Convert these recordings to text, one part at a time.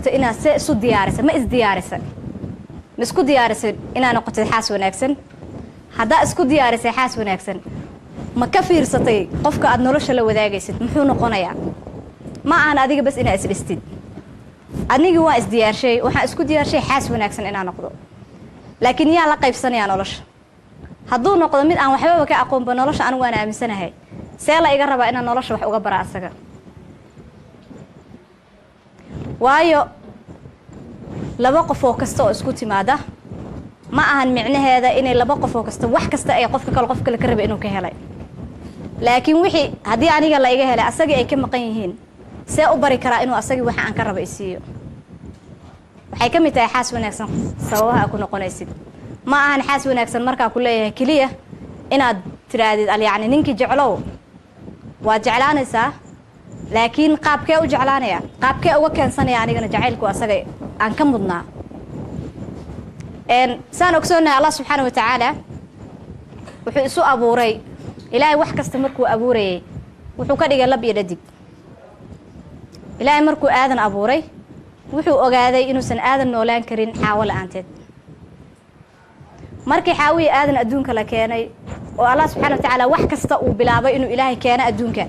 horta inaad see isu diyaarisa ma isdiyaarisa ma isku diyaarisa inaad noqotid xaas wanaagsan haddaa isku diyaarisay xaas wanaagsan ma ka fiirsatay qofka aad nolosha la wadaagaysid muxuu noqonayaa ma ahan adiga bas inaad isdhistid anigii waa isdiyaarshay waxaan isku diyaarshay xaas wanaagsan inaan noqdo laakiin yaa la qaybsanayaa nolosha hadduu noqdo mid aan waxbaba ka aqoonba nolosha anigu waan aaminsanahay see la iga rabaa inaan nolosha wax uga bara asaga waayo laba qof oo kasta oo isku timaada ma ahan micnaheeda inay laba qof oo kasta wax kasta ay qofka kale ka raba inuu ka helay laakiin wixii haddii aniga la iga helay asagii ay ka maqan yihiin see u bari karaa inuu asagii waxa aan ka raba isiiyo waxay ka mid tahay xaas wanaagsan sababaha ku noqonaysid ma ahan xaas wanaagsan markaa ku leeyahay keliya inaad tiraadid yacni ninkii jeclow waad jeclaanaysaa laakiin qaabkee u jeclaanaya qaabkee uga keensanaya anigana jacaylku asaga aan ka mudnaa saan ogsoonahay allah subxaana wa tacaala wuxuu isu abuuray ilaahay wax kasta markuu abuurayay wuxuu ka dhigay lab iyo dhadig ilaahay markuu aadan abuuray wuxuu ogaaday inuusan aadan noolaan karin xaawo la'aanteed markii xaawiyi aadan adduunka la keenay oo allah subxaana wa tacaala wax kasta uu bilaabay inuu ilaahay keeno adduunka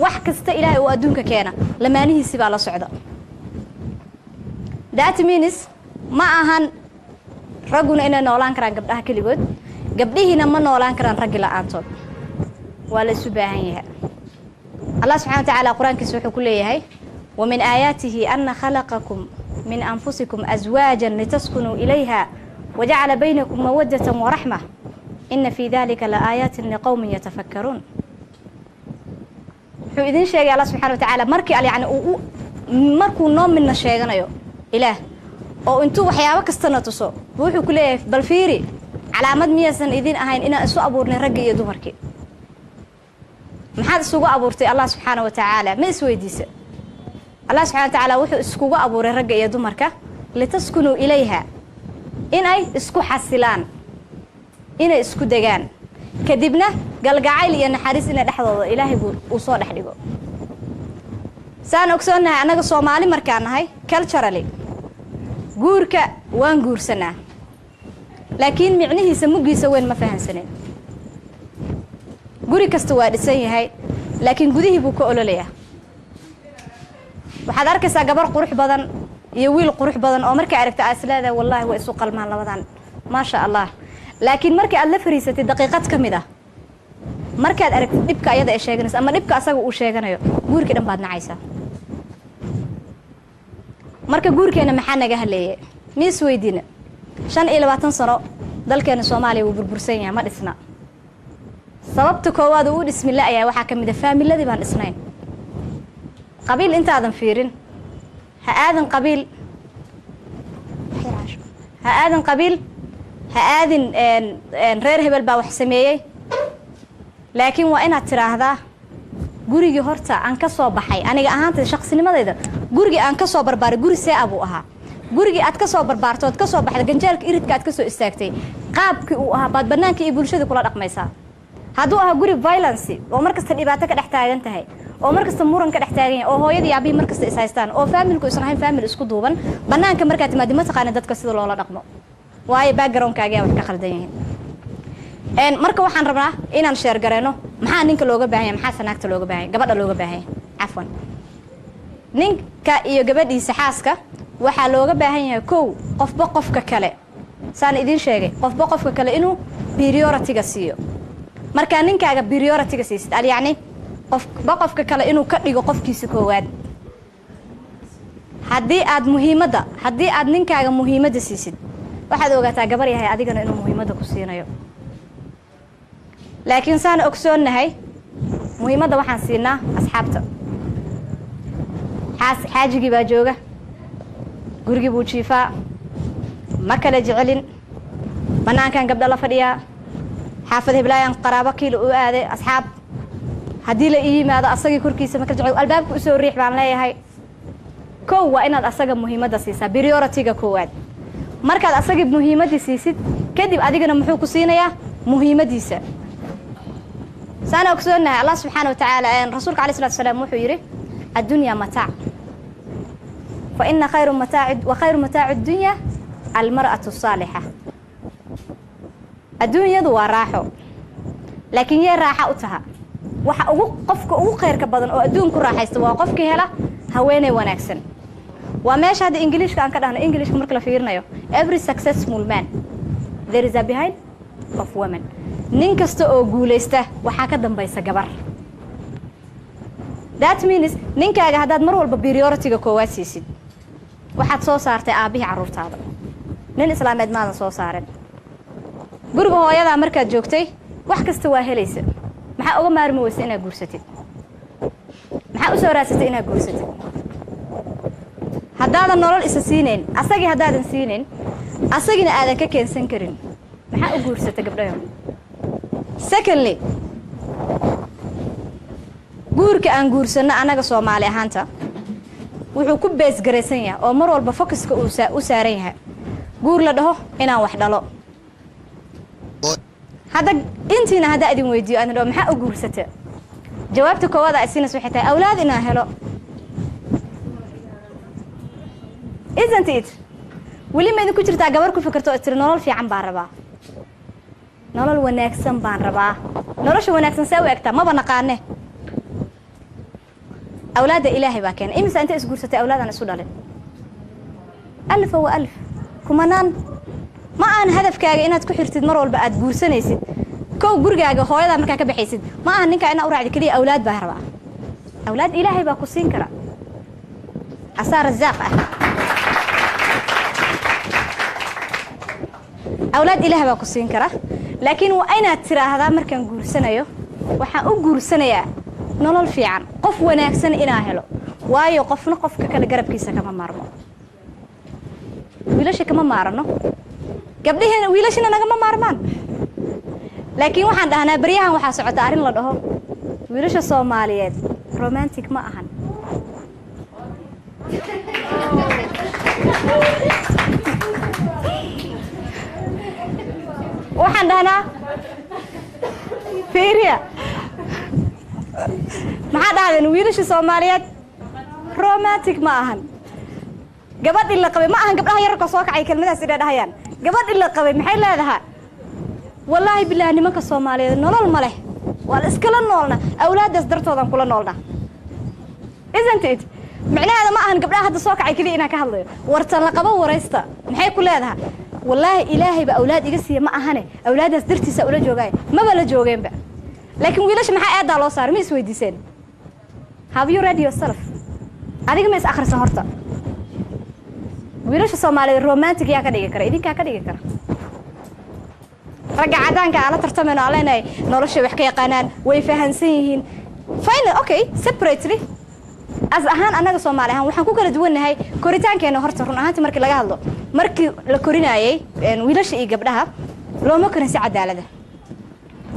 wax kasta ilaahay uu adduunka keena lamaanihiisii baa la socda that means ma ahan ragguna inay noolaan karaan gabdhaha keligood gabdhihiina ma noolaan karaan raggi la'aantood waa la isu baahan yahay allah subxana wa tacaala qur-aankiisa wuxuu ku leeyahay ومن آياته أن خلقكم من أنفسكم أزواجا لتسكنوا إليها وجعل بينكم مودة ورحمة إن في ذلك لآيات لقوم يتفكرون wuxuu idin sheegay allah subxaana wa tacaala markii yani markuu noo midna sheeganayo ilaah oo intuu waxyaabo kastana tuso wuxuu ku leeyahay bal fiiri calaamad miyaysan idin ahayn inaan isu abuurnay ragga iyo dumarkii maxaad isugu abuurtay allah subxaana wa tacaala ma isweydiisa allah subxana wa tacaala wuxuu iskugu abuuray ragga iyo dumarka litaskunuu ilayha inay isku xasilaan inay isku degaan kadibna galgacayl iyo naxariis inay dhexdooda ilaahay uu soo dhex dhigo saan ogsoonahay annaga soomaali markaan nahay culturally guurka waan guursanaa laakiin micnihiisa muggiisa weyn ma fahansaneen guri kasta waa dhisan yahay laakiin gudihii buu ka ololayaa waxaad arkaysaa gabar qurux badan iyo wiil qurux badan oo markay aragta aad isleedahay wallaahi way isu qalmaan labadan maasha allah laakiin markii aad la fariisatay daqiiqad ka mid ah markaad aragtid dhibka ayada ay sheeganayso ama dhibka asaga uu sheeganayo guurkii dhan baad nacaysaa marka guurkeena maxaa naga haleeyay ma isweydiina 25 sano dalkeena Soomaaliya wuu burbursan yahay ma dhisna sababta koowaad uu dhismi la ayaa waxa kamid ah faamiladii baan dhisnayn qabiil intaadan fiirin ha aadan qabiil ha aadin reer hebel baa wax sameeyay laakiin waa inaad tiraahdaa gurigii horta aan ka soo baxay aniga ahaantay shakhsinimadayda gurigii aan ka soo barbaaray guri see abu ahaa gurigii aad ka soo barbaartay oo ka soo baxday ganjeelka iridka aad ka soo istaagtay qaabkii uu ahaa baad banaanka iyo bulshada kula dhaqmaysaa hadduu ahaa guri violence oo markasta dhibaato ka dhex taagan tahay oo markasta muran ka dhex taagan yahay oo hooyada iyo aabihi markasta is haystaan oo familku is rahayn family isku duuban banaanka markaad timaado ma taqaan dadka sida loola dhaqmo waayo background-kaaga wax ka khaldan yihiin marka waxaan rabnaa inaan share gareeno maxaa ninka looga baahan yahay maxaa sanaagta looga baahan yahay gabadha looga baahan yahay afwan ninka iyo gabadhiisa xaaska waxaa looga baahan yahay kow qofba qofka kale saan idin sheegay qofba qofka kale inuu priority-ga siiyo marka ninkaaga priority-ga siisid yani qofba qofka kale inuu ka dhigo qofkiisa koowaad haddii aad ninkaaga muhiimadda siisid waxaad ogaataa gabar yahay adigana inuu muhiimadda ku siinayo laakiin saan ogsoonahay muhiimadda waxaan siinaa asxaabta xaajigii baa jooga gurigii buu jiifaa ma kala jecelin banaankan gabdha la fadhiyaa xaafad heblaayaan qaraabo kiilo u aaday asxaab haddii la ii yimaado asagii korkiisa ma kala jecel albaabka usoo riix baan leeyahay kow waa inaad asaga muhiimadda siisaa priority-ga koowaad markaad asagii muhiimadda siisid kadib adigana muxuu ku siinayaa muhiimaddiisa سأنا أقصدنا الله سبحانه وتعالى رسولك عليه الصلاة والسلام وحو يري الدنيا متاع فإن وخير متاع الدنيا المرأة الصالحة. الدنيا ذو راحة لكن هي راحة أتها waxa ugu qofka ugu khayrka badan oo adduunku raaxaysto waa qofkii hela haweeney wanaagsan. waa meesha hada Englishka aan ka dhahno Englishka marka la fiirinayo every successful man there is a behind of woman. nin kasta oo guuleysta waxa ka dambaysa gabar. that means ninkaaga hadaad mar walba priority-ga koowaad siisid waxaad soo saartay aabihi carruurtaada. nin islaameed maadan soo saarin. guriga hooyada markaad joogtay wax kasta waa helaysa. maxaa uga maarmi weysa inaad guursatid? maxaa u soo raasatay inaad guursatid? haddaadan nolol isa siinayn asagii haddaadan siinayn asagina aadan ka keensan karin maxaa u guursatay gabdhayo? secondly guurka aan guursanno annaga Soomaali ahaanta wuxuu ku bees garaysan yahay oo mar walba focuska u saaran yahay guur la dhaho inaan wax dhalo. هذا أنتي هذا أدين ويديو أنا لو محق جورسته جوابت كواذا أسينس وحتى أولادنا هلا isn't it ولي ما إذا كنت تجاوركم فكرتوا أتر نرال في عم بعربا نرال ونكسن بعربا نرش ونكسن سوي أكتر ما بنقانه أولاد إلهي باكين إمتى أنت إيش جورسته أولادنا سودالين ألف وألف كمانان ما أنا هدف كاجي إنها تكون حرتي مرة والبقى تجورسنيسد كو برجع هوايدا مركا كبحيسد ما أنا نكا أنا أورع كلي أولاد بهربا أولاد إلهي باكوسين كرا أصار الزاقة أولاد إلهي باكوسين كرا لكن وأين ترى هذا مركا جورسنايو وحا جورسنايا نولل في عن قف وناكسن إنا هلو وايو قفنا قف كلا جرب كيسا كما مارمو ويلاش كما مارنو قبلها ويلاش أنا كما مارمان لكن waxaan dhahnaa bariyahan waxa socota arin la dhaho wiilasha Soomaaliyeed romantic ma ahan. waxaan dhahnaa fiiriya maxaa dhahdeen wiilasha Soomaaliyeed romantic ma ahan. gabadh ila qabay ma ahan gabdhaha yarka soo kacay kelmadaas ila dhahayaan gabadh ila qabay maxay leedahay والله بالله نمك الصومالي نول ماله والإسكال نولنا أولاد درتوهم كل نولنا isn't it معناه هذا ما أهن قبلها هذا صاق عكلي إنا كهلا ورتنا قبوا ورئيسته نحي كل هذا والله إلهي بأولاد يقصي ما أهنه أولاد درتي سأولاد جوجاي ما بلا جوجين بقى لكن ويلاش محا أدا الله صار مين سوي ديسين have you read yourself هذيك ما آخر سهرته ويلاش الصومالي رومانتيك يا كده يكره إذا كده يكره رجع عدانك على ترتمن علينا نورش وحكي قنان ويفهنسيهن فين أوكي separately as أهان أنا كصومالي هان وحنا كوكا ندون هاي كوريتان كأنه هرترون أهان تمرك لقاه الله مركي لكورينا أي ويلاش إيه قبلها لو ما كنا سعد على ده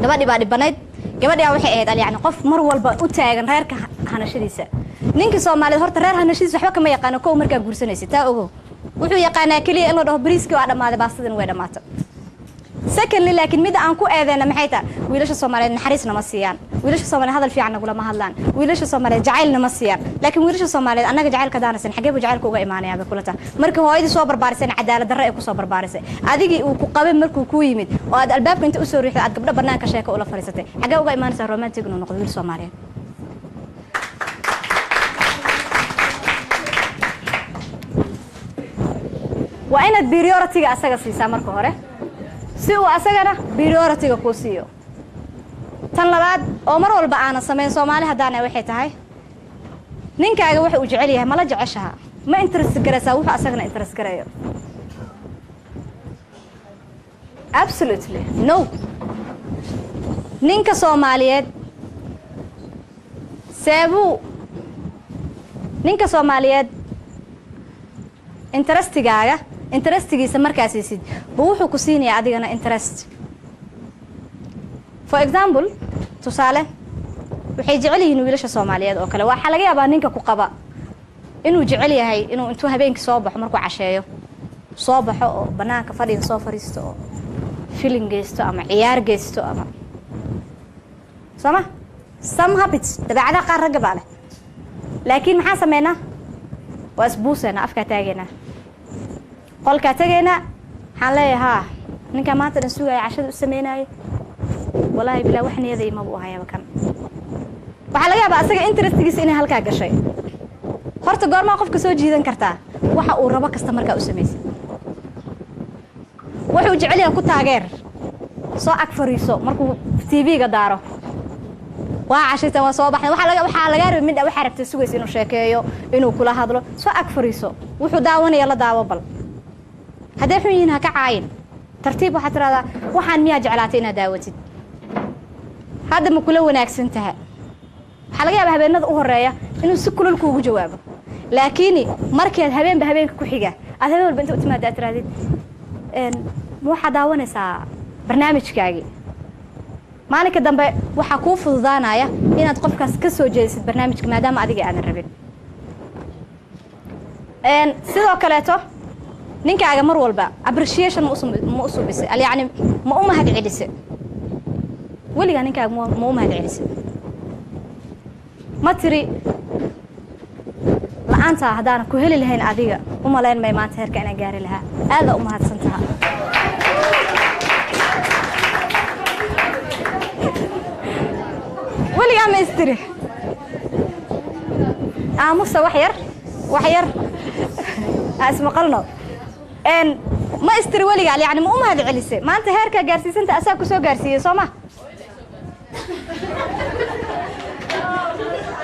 دبادي بعد بنات قبل وحي إيه يعني قف مر والبا أتاعن غير كهنشديسة نينك صومالي هرت غير هنشديسة حبك ما يقانو كو مركا جورسنيسة تاوه وحو يقانا كلي إنه ده بريسك وعدا ما ده باصدن وين مات secondly لكن ميدا أنكو أذنا محيطة ويلاش الصومالي نحرسنا مسيان ويلاش الصومالي هذا الفي عنا ولا ما هلان ويلاش الصومالي جعلنا مسيان لكن ويلاش الصومالي أنا جعل كدانسن حجيب جعلك وجا إيماني أبي كلته مركو هايدي صوبر بارسين عدالة درة يكو صوبر بارسين هذيك وقابل مركو كويمد وهذا الباب كنت أسوري في قبل برنامج شيء ولا فريسته حاجة وجا إيماني صار رومانتيك إنه نقول الصومالي وأنا البريورتي أساق سيسا مركو هره سوى أساقنا بريورتي كوسيو تنلباد أمر والبعانة سمين صومالي هدانا وحيتهاي نينك أجا وحي وجعليها ما لجعشها ما انترس كرسا وحا أساقنا انترس كرايو absolutely no نينك صوماليات سابو نينك صوماليات interestigaga interestigiisa markaas siisid wuxuu ku siinayaa adigana interest for example tusaale waxay jecel yihiin wiilasha Soomaaliyeed oo kale waxa laga yaabaa ninka ku qaba inuu jecel yahay inuu intuu habeenkii soo baxo markuu casheeyo soo baxo oo banaanka fadhiga soo fariisto oo feeling geysto ama ciyaar geysto ama some habits dabeecadaha qaar rag baa leh laakiin maxaa sameynaa واسبوسنا أفكا تاجينا قل كتاجينا حنلاقي ها نك ما تنسوي عشان سميناي والله بلا وحني ذي ما بوها يا مكان وحلاقيها بقى سجى إنترستيجس إنها هلكا قشي هرت جار ما قف كسوج جدا كرتا وح أوربا كستمر كأسميس وحو جعلي أكو تاجر صو أكفر يسوع مركو تي في قداره وعشرة وصباح وحلاقي من ده وحركت السويس إنه شاكيو إنه كل هذا صو أكفر يسوع وحو داوني يلا داو بل هذا حينها كعين ترتيب وحتى هذا وحن مية جعلاتنا داوتي هذا مكلون أكسنتها حلاقيها بهبين نذ أهرية إنه سكول الكوج جوابه لكني مركز هبين بهبين كحجة هذا البنت أتمنى أترادي مو حدا ونسا برنامج كاجي مالك الدم وحكوف الضانايا إن تقف كسو جلسة برنامج ما دام أديك أنا الربين سيدو كلاته نينك على مر والبا أبرشيشن مقصود بس يعني ما أمه هاد عدسة ولي نينك ما أمه هاد عدسة ما تري لا أنت هدانا كهل اللي هين أديك وما لين ما يمانتهر كأنا جاري لها هذا أمها سنتها ولي عم يستري مصة وحير اسمه قلنا ان ما استري ولي قال يعني ما هذا علسه ما انت هيركا جارسيس انت اساكو سو جارسيه سوما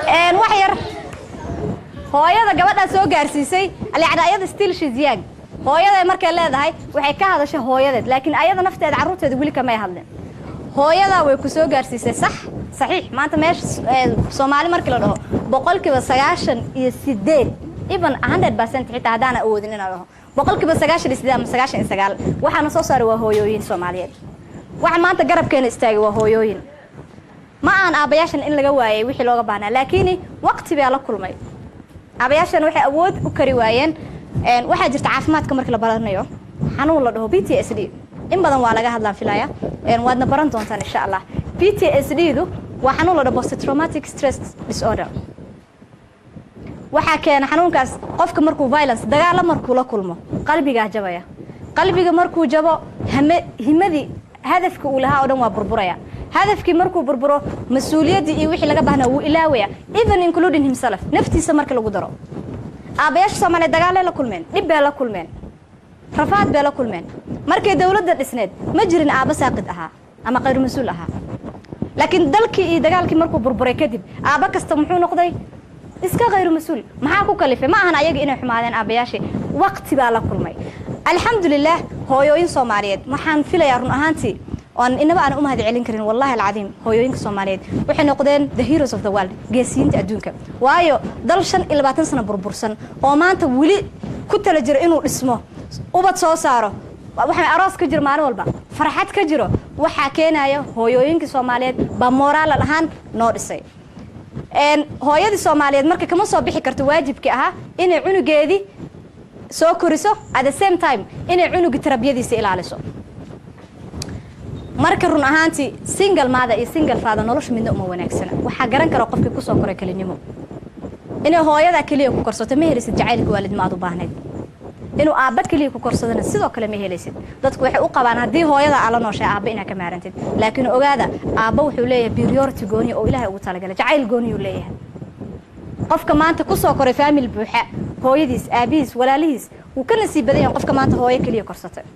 ان وحير hooyada gabadha soo gaarsiisay aliicada ayada stiil shiziyaag hooyada markay leedahay waxay ka hadashay hooyadeed laakiin ayada nafteeda caruurteeda wili kama hadleen hooyada way ku soo gaarsiisay saxiix maanta meesha Soomaali markii la dhaho 98 even 100% xitaa hadaan awoodin inaan dhaho 98 ama 99 waxaana soo saaray waa hooyooyin Soomaaliyeed waxa maanta garabkeena istaagay waa hooyooyin ma aan aabayaashan in laga waayay wixii looga baahnaa laakiin waqti bay la kulmay aabayaashan waxay awood u kari waayeen waxa jirta caafimaadka markii la baranayo xanuun la dhaho PTSD in badan waa laga hadlaa filaya waadna baran doontaan insha Allah PTSD du waa xanuun la dhaho post traumatic stress disorder waxa keena xanuunkaas qofka markuu violence dagaal markuu la kulmo qalbiga jabaya qalbiga markuu jabo himadii hadafka uu lahaa oo dhan waa burburaya hadafkii markuu burburo mas'uuliyadii iyo wixii laga baahnaa wuu ilaawaya even including himself naftiisa marka lagu daro aabayaasha Soomaaliyeed dagaal la kulmeen dib bay la kulmeen rafaad bay la kulmeen markay dawladda dhisneed ma jirin aaba saaqid aha ama qayr mas'uul aha laakiin dalkii iyo dagaalkii markuu burburay kadib aaba kasta muxuu noqday iska qayr mas'uul maxaa ku kalifay ma ahan ayaga inay xumaadeen aabayaasha waqti baa la kulmay alxamdulillah hooyooyin Soomaaliyeed waxaan filayaa run ahaantii وأن إنما أنا أمها دعيلين كرين والله العظيم هو يوينك الصوماليين وحنا نقدين the heroes of the world جالسين تأدونك وايو ضلشن إلا باتن سنة بربرسن وما أنت ولي كنت لجر إنه اسمه وبتصوصاره وحنا أراس كجر معنا والبا فرحات كجره وحكينا يا هو يوينك الصوماليين بمورال الهان نورسي إن هو يدي الصوماليين مركي كمان صبيحي كرت واجب كأها إن عنو جادي سو كورسو at the same time إن عنو جتربية دي سئل على سو marka run ahaantii single maada iyo single father nolosha midna uma wanaagsana waxa garan karo qofkii ku soo koray kalinimo inay hooyada kaliya ku korsato ma helaysid jacaylka waalid ma aad u baahnayd inuu aabba kaliya ku korsadana sidoo kale ma helaysid dadku waxay u qabaan hadii hooyada ala nooshay aabba ina ka maarantid laakiin ogaada aabba wuxuu leeyahay priority gooni oo Ilaahay ugu talagalay jacayl gooni uu leeyahay qofka maanta ku soo koray family buuxa hooyadiis aabihiis walaalihiis uu ka nasiib badan yahay qofka maanta hooyo kaliya korsatay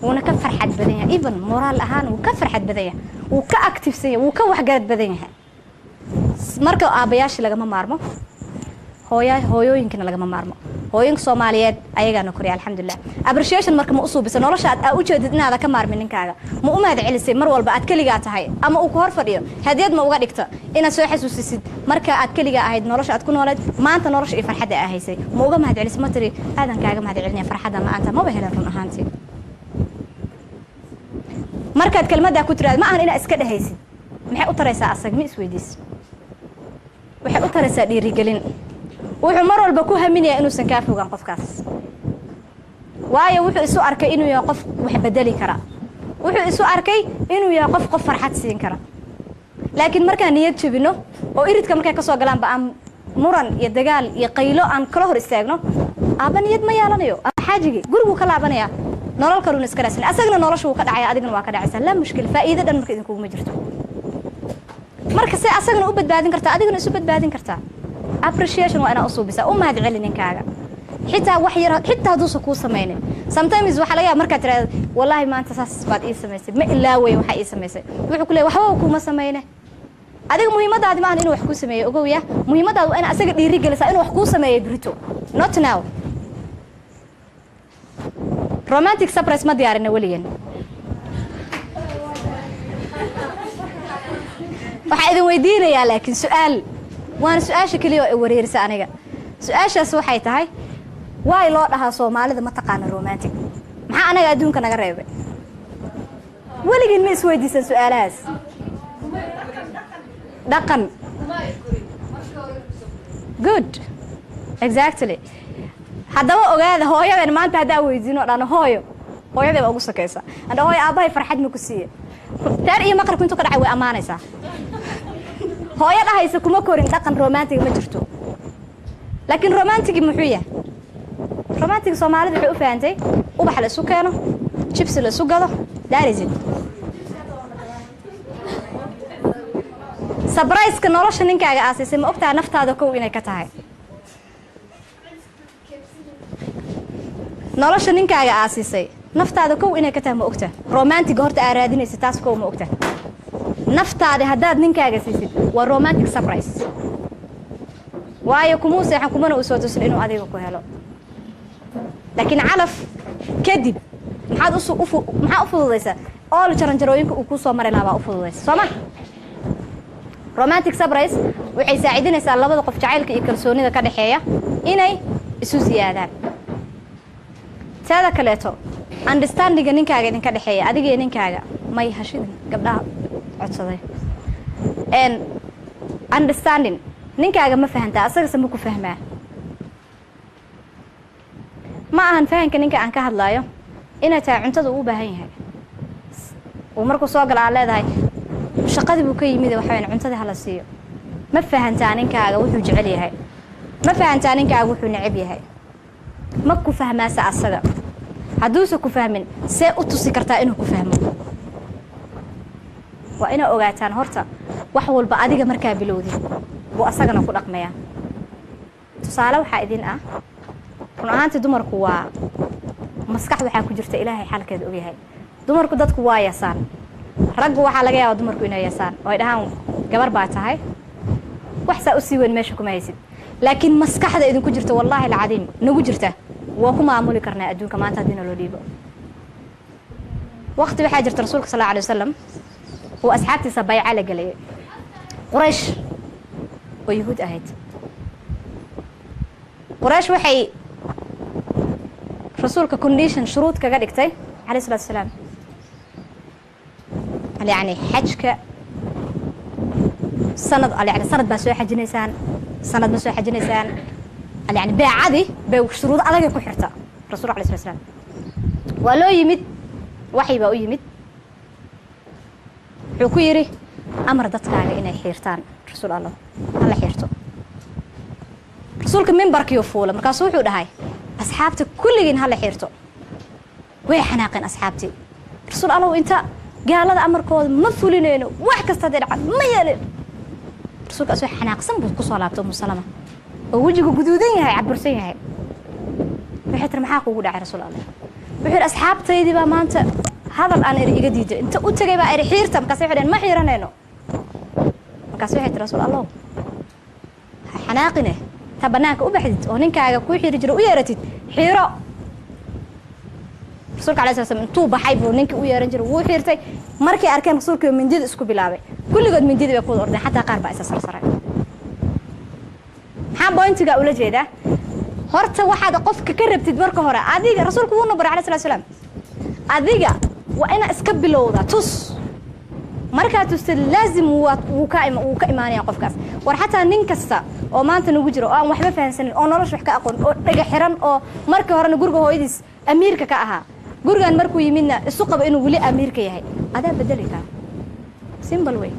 ونا كفر حد بدنيا even moral أهان وكفر حد بدنيا وكأكتيف سيا وكوحجات بدنيا مركو أبياش لجمع مارمو هويو يمكن لجمع مارمو هوينك Soomaaliyeed ayaga nokriya alxamdulillah appreciation marka ma usoo bisan nolosha aad u jeedidnaada ka maarmin ninkaaga ma u mahad celisay mar walba aad kaliga tahay ama uu ku hor fadhiyo hadiyad ma uga dhigto inaad soo xasuusisid marka aad kaliga ahayd nolosha aad ku noolayd maanta nolosha iyo farxadda aad haysay ma uga mahad celisay ma tiri aadan kaaga mahad celinaya farxadda maanta ma bahelan run ahaantii markaad kelmadda ku tiraad ma ahan ina iska dhahaysid maxay u taraysaa asag ma isweydiis waxay u taraysaa dhiirigelin wuxuu mar walba ku haminaya inuu san ka fogaan qofkaas waayo wuxuu isu arkay inuu yahay qof wax bedeli kara wuxuu isu arkay inuu yahay qof farxad siin kara laakiin markaan niyad jabino oo iridka markay ka soo galaan ba aan muran iyo dagaal iyo qaylo aan kala hor istaagno aabaniyad ma yeelanayo xaajigi gurigu ka laabanaya nolol kaluna iska raasna asagna noloshu ka dhacaya adigna waa ka dhacaysa la mushkil faa'iido dhan marka idinku ma jirto marka say asagna u badbaadin kartaa adigna isu badbaadin kartaa appreciation waa inaa u suubisa u mahad celin ninkaaga xitaa wax yar xitaa haduusa kuu samaynin sometimes waxa laga yaaba markaad tiraahdo wallaahi maanta saas baad ii samaysay ma ilaaway waxa ii samaysay wuxuu ku leeyahay waxba kuma samayne adiga muhiimadaadi maahan inuu wax kuu sameeyo ogow ya muhiimadaadu waa in asaga dhiiri gelisaa inuu wax kuu sameeyo brito not now romantic surprise ma diyaarina weligan waxaa idin weydiinayaa laakiin su-aal waana su-aasha keliya oo ay wareerisa aniga su-aashaas waxay tahay waay loo dhahaa soomaalida ma taqaana romantic maxaa anaga adduunka naga reebay weligiin ma isweydiisan su-aalahaas dhaqan good exactly haddaba ogaada hooyadan maanta haddaa weydiino dhano hooyadee baa ugu sakaysa hadha hooyo aabbahay farxad ma ku siiye taar iyo maqribku intuu ka dhacay way ammaanaysaa hooyo dhahaysa kuma korin dhaqan romantic ma jirto laakiin romantigi muxuu yahay romantic Soomaalidu waxay u faahantay ubax la isu keeno chips la isu gado daarizin surprise-ka nolosha ninkaaga aasisay ma ogtaa naftaada kow inay ka tahay nolosha ninkaaga aasisay naftaada kow inay ka tahay ma ogtaa romantic horta aad raadinaysa taas kow ma ogtaa naftaada haddaad ninkaaga siisid waa romantic surprise waayo kumuu seexan kumana u soo tusin inuu adiga ku helo laakiin calaf kadib maxaad u fududaysaa all jaranjarooyinka uu ku soo maray laabaa u fududaysa sooma romantic surprise waxay saacidinaysaa labada qof jacaylka iyo kalsoonida ka dhaxeeya inay isu siyaadaan taada kaleeto understandinga ninkaaga idinka dhaxeeya adiga iyo ninkaaga may hashidin gabdhaha codsaday understanding ninkaaga ma fahantaa asagase ma ku fahmaa ma ahan fahanka ninka aan ka hadlaayo inay tahay cuntada uu u baahan yahay uu markuu soo gala aad leedahay shaqadii buu ka yimid waxa weyn cuntada hala siiyo ma fahantaa ninkaaga wuxuu jecel yahay ma fahantaa ninkaaga wuxuu neceb yahay ma ku fahmaasa asaga hadduusa ku fahmin see u tusi kartaa inuu ku fahmo waa inaa ogaataan horta wax walba adiga markaa bilowdid buu asagana ku dhaqmayaa tusaale waxaa idin ah run ahaantii dumarku waa maskax waxaa ku jirta ilaahay xalkeeda ogyahay dumarku dadku waa yasaan raggu waxaa laga yaabaa dumarku inay yasaan oo ay dhahaan gabar baa tahay wax saa u sii weyn meesha kuma haysid laakiin maskaxda idinku jirta wallaahi alcadiim nagu jirta waa ku maamuli karnaa adduunka maanta haddii naloo dhiibo waqti waxaa jirta rasuulka sal alla alay wasalam uu asxaabtiisa bayca la gelayay quraysh oo yahuud ahayd quraysh waxay rasuulka condition shuruud kaga dhigtay calayhi salaatu wasalaam يعني حجك سند يعني سند بس واحد جنيسان سند بس واحد جنيسان يعني بيع عادي بشروط ألاقي كحرته رسول الله عليه الصلاة والسلام ولو يمد وحي بقى يمد حكيري أمر ضدك على إنه حيرتان رسول الله الله حيرته رسولك من برك يوفوله مركز وحده هاي أصحابتك كل جن هلا حيرته وين حناقين أصحابتي رسول الله وأنت قال هذا أمر كود مفولينه واحد كستدرع ما يلين رسولك أسوي حناقصن بقصة لابتهم السلامة ووجهه جدودين هاي عبرسين هاي بحيث رمحاق وقول على رسول الله بحيث أصحاب تيدي بقى ما أنت هذا الآن إري جديد أنت قلت جاي بقى إري حيرته مكاسحين ما حيرنينه مكاسحين رسول الله حناقنه تبناك وبحدت ونك على كوي حير جرو ويرتد حيرة رسولك عليه الصلاة والسلام توبة حيب ونك ويرنجر وحيرتي مركي أركان رسولك من جد اسكو بلابي كل قد من جد بيكون أردن حتى قارب أساس صراحة حاب بوينت قاوله جيدا هرت واحد قفك كرب تدبرك هرا أديك رسولك ونبر عليه الصلاة والسلام أديك وأنا اسكبلو ذا تس marka tusil laazim uu ka iimaanaya qofkaas war xataa nin kasta oo maanta nagu jiro oo aan waxba fahansanin oo nolosh wax ka aqoon oo dhaga xiran oo markii hore guriga hooyadiis amiirka ka ahaa gurigan markuu yimidna isu qabo inuu wali amiirka yahay adaa bedeli ka simple way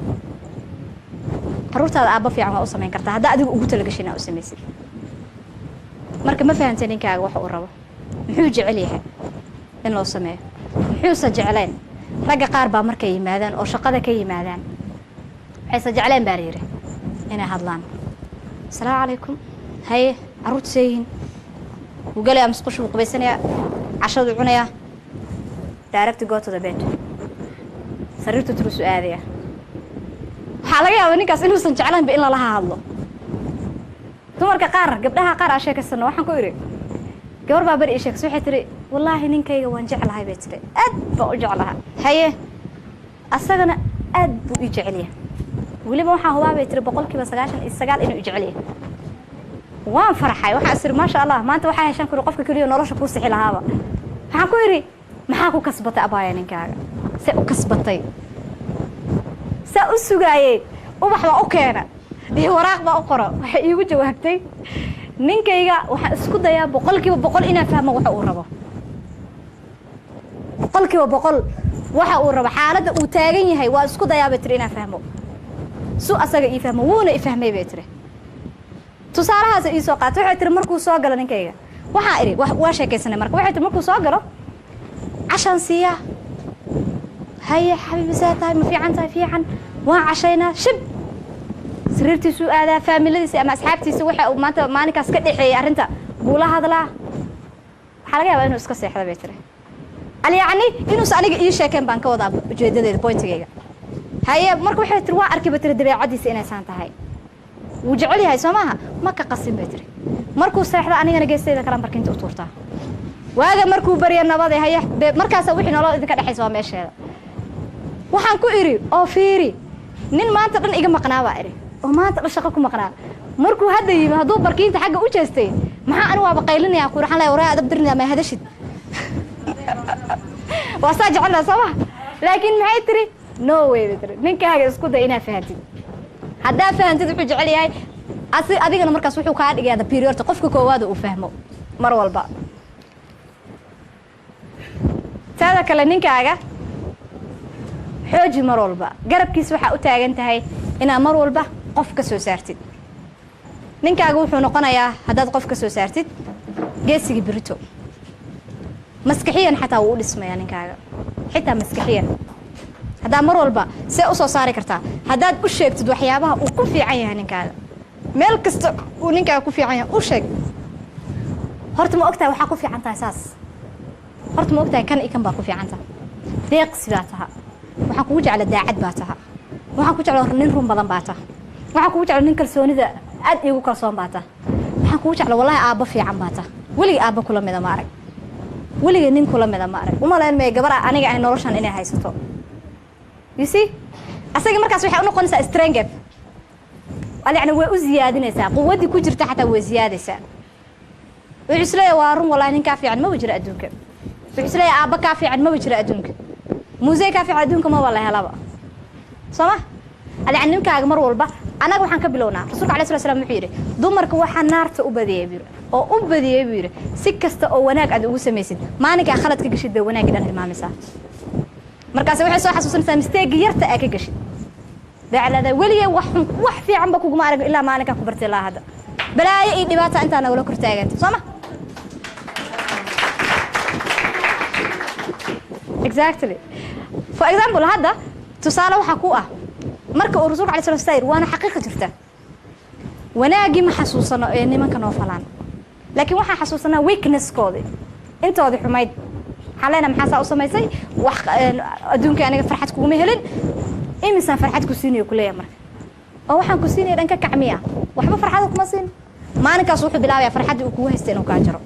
caruurtaada aabba fiican waa u samayn kartaa haddaa adigu ugu talagashay inaa u samaysid marka ma fahamtay ninkaaga waxa uu rabo muxuu jecel yahay in loo sameeyo muxuusa jeclayn ragga qaar baa markay yimaadaan oo shaqada ka yimaadaan waxaysa jeclayn baa layidhi inay hadlaan asalaamu calaykum haye caruurta seeyihiin wuu galayaa musqushu wuu qubaysanayaa cashaduu cunayaa direct go to the bed sariirtu turusu aadaya waxaa laga yaabaa ninkaas inuusan jeclaynba in lalaha hadlo dumarka qaar gabdhaha qaar aa sheekaysano waxaan ku idhi gabar baa beri ii sheegtay waxay tihi wallaahi ninkayga waan jeclahay bay tihi aad baan u jeclaha haye asagana aad buu ii jecel yahay weliba waxaan hubaa bay tihi 99% inuu ii jecel yahay waan farxay waxaan isiri maasha allah maanta waxaa heshaan kuri qofka keliya nolosha kuu sixi lahaaba waxaan ku idhi maxaa ku kasbatay abaaya ninkaaga see u kasbatay saa u sugaayey ubax baa u keena iyo waraaq baa u qoro waxay iigu jawaabtay ninkayga waxaan isku dayaa 100% inaan fahmo waxa uu rabo 100% waxa uu rabo xaaladda uu taagan yahay waa isku dayaa bay tiri inaan fahmo suu asaga ii fahmo wuuna i fahmay bay tiri tusaalahaas ii soo qaatay waxay tiri markuu soo galo ninkayga waxaa idhi waa sheekaysanay marka waxay tiri markuu soo galo cashaan siiyaa haye xabiibi saa tahay ma fiican tahay fiican waan cashaynaa shib sariirtiisuu aadaa faamiladiisa ama asxaabtiisa waxa uu maanta maalinkaas ka dhexeeyay arrinta buu la hadlaa waxaa laga yaabaa inuu iska seexdo bay tiri yacni inuusa aniga ii sheekeen baan ka wadaa ujeedadeeda bointigayga haye marka waxay tiri waa arkiba tiri dabeecadiisa inaysaan tahay wuu jecel yahay soo maaha ma ka qasin bay tiri markuu seexdo anigana geestayda kala markinta u tuurtaa waaga markuu barya nabad haye markaasa wixii nolol idinka dhexaysa waa meesheeda waxaan ku idhi oo fiiri nin maanta dhan iga maqnaa baa idhi oo maanta dhan shaqo ku maqnaa markuu hadda yimi hadduu barkiinta xagga u jeestay maxaa anigu waaba qaylinayaa ku waxaan leeyahay waraa adab dirnaa ma hadashid waa saa jecelnaa soo maha laakiin maxay tiri no way bay tiri ninkaaga isku day inaad fahantid haddaa fahantid wuxuu jecel yahay adigana markaas wuxuu kaa dhigayaa periodta qofka koowaada uu fahmo mar walba taada kale ninkaaga xooji mar walba garabkiisa waxaa u taagan tahay inaad mar walba qof ka soo saartid ninkaaga wuxuu noqonayaa haddaad qof ka soo saartid geesigii birito maskaxiyan xataa wuu u dhismayaa ninkaaga xitaa maskaxiyan haddaa mar walba see u soo saari kartaa haddaad u sheegtid waxyaabaha uu ku fiican yahay ninkaaga meel kasta uu ninkaaga ku fiican yahay u sheeg horta ma ogtahay waxaa ku fiican tahay saas horta ma ogtahay kan iyo kan baa ku fiican tahay deeqsi baa taha waxaan kugu jecla daacad baa taha waxaan ku jecla nin run badan baa taha waxaan kugu jecla nin kalsoonida aad iigu kalsoon baa taha waxaan kugu jecla wallahi aabba fiican baa taha weligii aabba kula mida ma arag weligii nin kula mida ma arag uma leen may gabar aniga ay noloshan inay haysato you see asaga markaas waxay u noqonaysaa strength yani way u ziyaadinaysaa quwaddii ku jirta xataa way ziyaadaysaa wuxuu isleeyahay waa run wallahi nin kaa fiican maba jira adduunka wuxuu isleeyahay aabba kaa fiican maba jira adduunka muusey kaa fiican adduunka maba la helaba soo ma yani ninkaaga mar walba annaga waxaan ka bilownaa rasuulka alayhi salatu wasallam wuxuu yidhi dumarka waxaa naarta u badiyey buu yidhi oo u badiyey buu yidhi si kasta oo wanaag aad ugu samaysid maalinkaa khalad ka gashid bay wanaagii dhan hilmaamaysaa markaas waxay soo xasuusanaysaa misteegi yarta aa ka gashid baclada weligay wax fiican ba kuguma arag ilaa maalinkaa ku bartay ilaa hadda balaayo iyo dhibaata intaa nagula kor taaganta soo ma exactly for example hadda tusaale waxaa ku ah marka uu rasuulka alayhi salatu wasallam waana xaqiiqa jirta wanaagii ma xasuusano ee nimanka noo falaan laakiin waxaan xasuusanaa weaknesskoodii intoodii xumayd xaleena maxaa saa u samaysay wax adduunka aniga farxad kuguma helin imisaan farxad ku siinayo ku leeyahay marka oo waxaan ku siinaya dhanka kacmiya waxba farxad kuma siin maalinkaas wuxuu bilaabayaa farxaddii uu kugu haystay inuu kaa jaro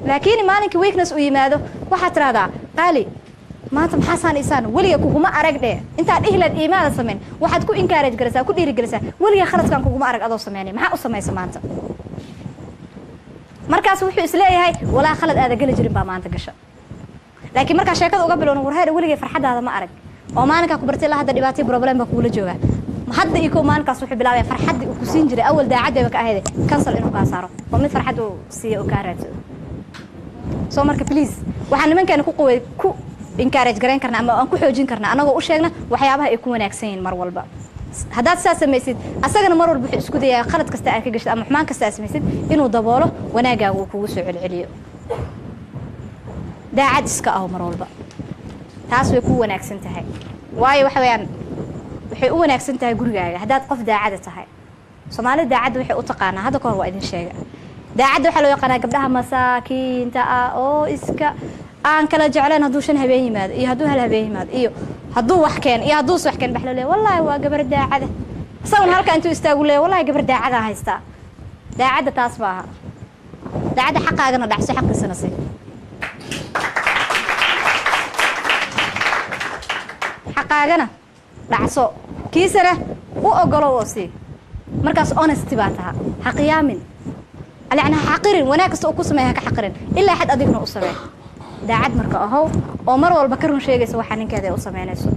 laakiin maalinka weakness uu yimaado waxaad tiraahdaa qaali maanta maxaasaan isaan weliga kuguma arag dhee intaad ihlad iimaada samayn waxaad ku encourage garaysaa ku dhiirigelisaa weliga khaladkaan kuguma arag adoo samaynay maxaa u samaysa maanta markaas wuxuu isleeyahay walaa khalad aada geli jirin baa maanta gasha laakiin markaa sheekada uga bilowna warheer weligay farxadaada ma arag oo maalinkaa ku bartay ilaa hadda dhibaatay problem baa kugula joogaa hadda iyo kow maalinkaas wuxuu bilaabaya farxaddii uu ku siin jiray awal daacaddeeba ka ahayde cancel inuu kaa saaro oo mid farxad uu siiya oo kaa raadsado soo marka please waxaan nimankeena ku encourage garayn karnaa ama aan ku xoojin karnaa annagoo u sheegna waxyaabaha ay ku wanaagsan yihiin mar walba haddaad saa samaysid asagana mar walba wuxuu isku dayaa qalad kasta aad ka gashid ama xumaan kasta aad samaysid inuu daboolo wanaagaaga uu kugu soo celceliyo daacad iska ah mar walba taas way ku wanaagsan tahay waayo waxa weeyaan waxay u wanaagsan tahay gurigaaga haddaad qof daacad tahay Soomaalida daacad waxay u taqaanaa hadda koor waa idin sheega daacad waxa loo yaqaanaa gabdhaha masaakiinta ah oo iska aan kala jeclaan hadduu shan habeen yimaado iyo hadduu hal habeen yimaado iyo hadduu wax keen iyo hadduu wax keen baxlo leeyahay wallahi waa gabar daacad sawan halka intuu istaagu leeyahay wallahi gabar daacad ah haysta daacad taas baaha daacad xaqaagana dhacso xaqiisana si xaqaagana dhacso kiisana u ogolo wasi markaas honesty baa taha xaqiyaamin يعني حقيرين وناكس أو كسمة هك حقيرين إلا حد أديكنا أسمع daacad marka ahow oo mar walba ka run sheegaysa waxa ninkeeda u sameynayso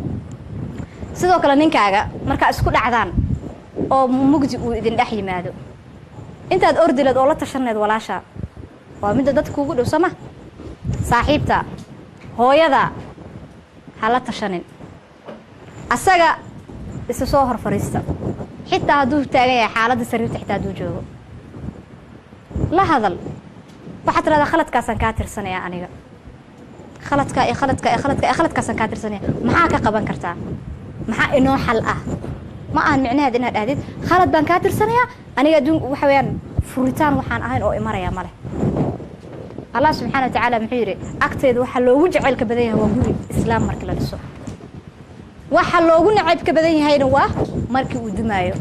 sidoo kale ninkaaga marka isku dhacdaan oo mugdi uu idin dhex yimaado intaad ordilad oo la tashaneed walaasha waa mid dadku ugu dhow sama saaxiibta hooyada hala tashanin asaga isa soo hor fariista xitaa haduu taagan yahay xaaladda sariirta xitaa haduu joogo la hadal waxa tirada khaladkaasan ka tirsanaya aniga khaladkaasan ka tirsanaya maxaa ka qaban kartaa maxaa inoo xal ah ma aan micnaheed inaad aadid khalad baan ka tirsanaya aniga adduun waxa weeyaan furitaan waxaan ahayn oo imaraya male Allah subhanahu wa ta'ala muxuu yiri agteed waxa loogu jecel ka badan yahay waa guri islaam markii la dhiso waxa loogu nacayb ka badan yahayna waa markii uu dumaayo